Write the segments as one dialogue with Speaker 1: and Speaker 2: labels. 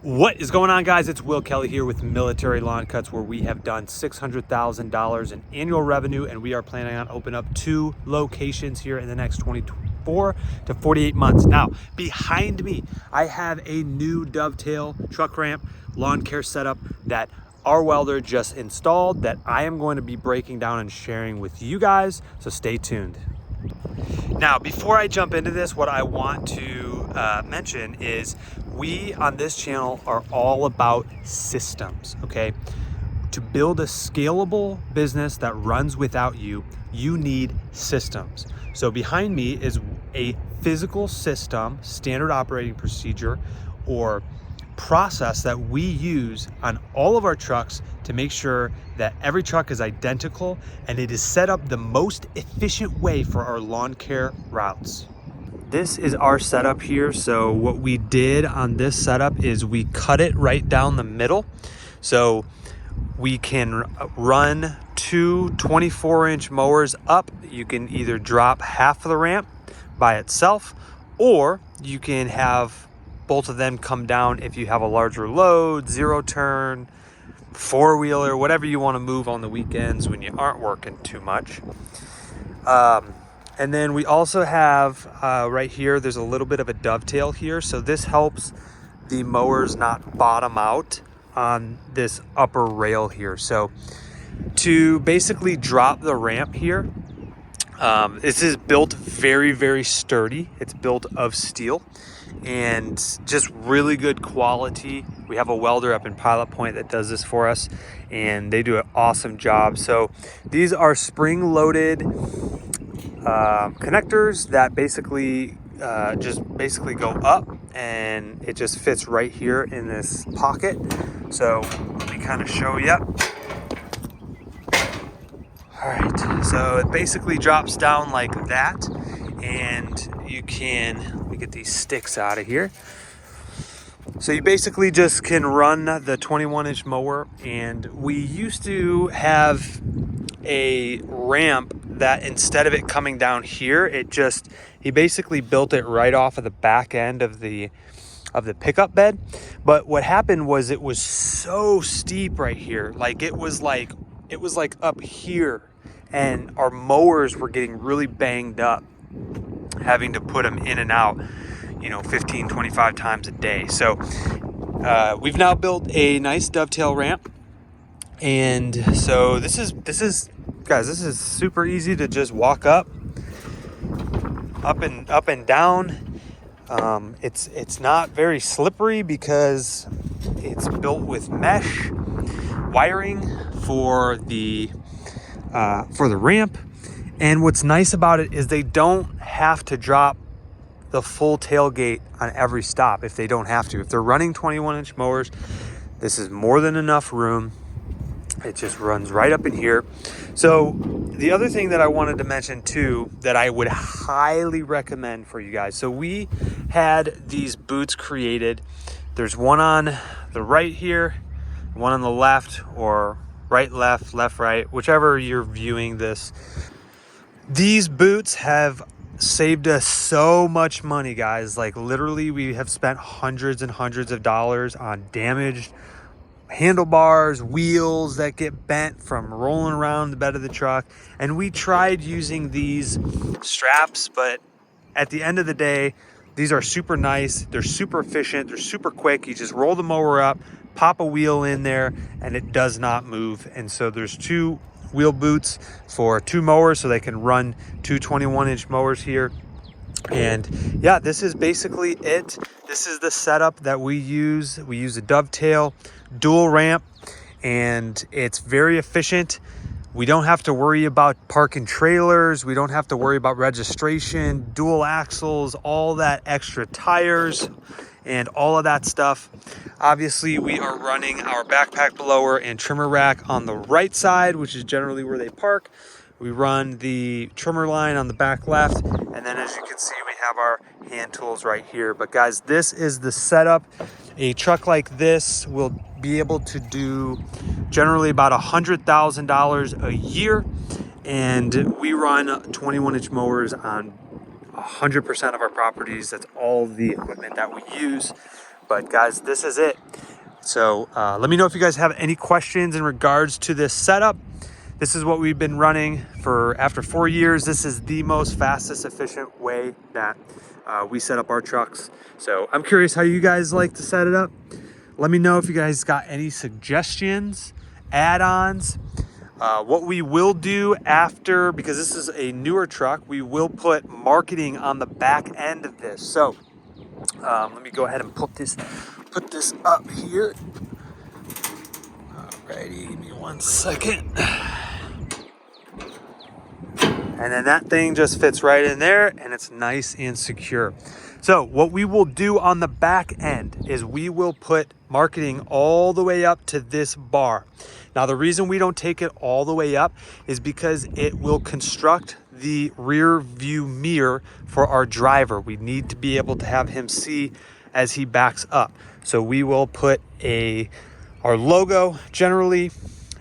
Speaker 1: What is going on, guys? It's Will Kelly here with Military Lawn Cuts, where we have done $600,000 in annual revenue, and we are planning on opening up 2 locations here in the next 24 to 48 months. Now, behind me, I have a new dovetail truck ramp lawn care setup that our welder just installed that I am going to be breaking down and sharing with you guys, so stay tuned. Now, before I jump into this, what I want to mention is we on this channel are all about systems, okay? To build a scalable business that runs without you, you need systems. So behind me is a physical system, standard operating procedure, or process that we use on all of our trucks to make sure that every truck is identical and it is set up the most efficient way for our lawn care routes. This is our setup here. So what we did on this setup is we cut it right down the middle. So we can run 2 24-inch mowers up. You can either drop half of the ramp by itself, or you can have both of them come down if you have a larger load, 0-turn, 4-wheeler, whatever you want to move on the weekends when you aren't working too much. And then we also have right here, there's a little bit of a dovetail here. So this helps the mowers not bottom out on this upper rail here. So to basically drop the ramp here, this is built very, very sturdy. It's built of steel and just really good quality. We have a welder up in Pilot Point that does this for us, and they do an awesome job. So these are spring-loaded connectors that basically go up, and it just fits right here in this pocket. So let me kind of show you. All right, so it basically drops down like that, and you can, let me get these sticks out of here. So you basically just can run the 21-inch mower, and we used to have a ramp that instead of it coming down here, he basically built it right off of the back end of the pickup bed. But what happened was it was so steep right here, like it was like up here, and our mowers were getting really banged up, having to put them in and out, 15, 25 times a day. So we've now built a nice dovetail ramp. And so this is guys, this is super easy to just walk up and down. It's not very slippery because it's built with mesh wiring for the ramp. And what's nice about it is they don't have to drop the full tailgate on every stop if they don't have to. If they're running 21-inch mowers, this is more than enough room. It just runs right up in here. So the other thing that I wanted to mention too, that I would highly recommend for you guys. So we had these boots created. There's one on the right here, one on the left, or right, left, left, right, whichever you're viewing this. These boots have saved us so much money, guys. Like literally, we have spent hundreds and hundreds of dollars on damaged handlebars, wheels that get bent from rolling around the bed of the truck. And we tried using these straps, but at the end of the day, these are super nice. They're super efficient. They're super quick. You just roll the mower up, pop a wheel in there, and it does not move. And so there's 2 wheel boots for 2 mowers, so they can run 2 21-inch mowers here. And yeah, this is basically it. This is the setup that we use. We use a dovetail dual ramp, and it's very efficient. We don't have to worry about parking trailers. We don't have to worry about registration, dual axles, all that extra tires and all of that stuff. Obviously, we are running our backpack blower and trimmer rack on the right side, which is generally where they park. We run the trimmer line on the back left, and then as you can see, we have our hand tools right here. But guys, this is the setup. A truck like this will be able to do generally about $100,000 a year, and we run 21-inch mowers on 100% of our properties. That's all the equipment that we use. But guys, this is it. So let me know if you guys have any questions in regards to this setup. This is what we've been running for after 4 years. This is the most fastest, efficient way that we set up our trucks. So I'm curious how you guys like to set it up. Let me know if you guys got any suggestions, add-ons. What we will do after, because this is a newer truck, we will put marketing on the back end of this. So let me go ahead and put this up here. Alrighty, give me 1 second. And then that thing just fits right in there and it's nice and secure. So what we will do on the back end is we will put marketing all the way up to this bar. Now, the reason we don't take it all the way up is because it will construct the rear view mirror for our driver. We need to be able to have him see as he backs up. So we will put our logo generally,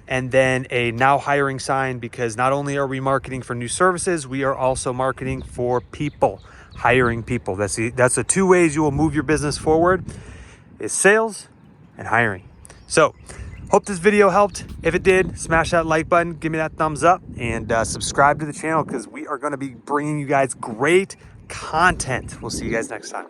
Speaker 1: and then a now hiring sign, because not only are we marketing for new services, we are also marketing for people, hiring people. That's the 2 ways you will move your business forward, is sales and hiring. So hope this video helped. If it did, smash that like button, give me that thumbs up, and subscribe to the channel, because we are going to be bringing you guys great content. We'll see you guys next time.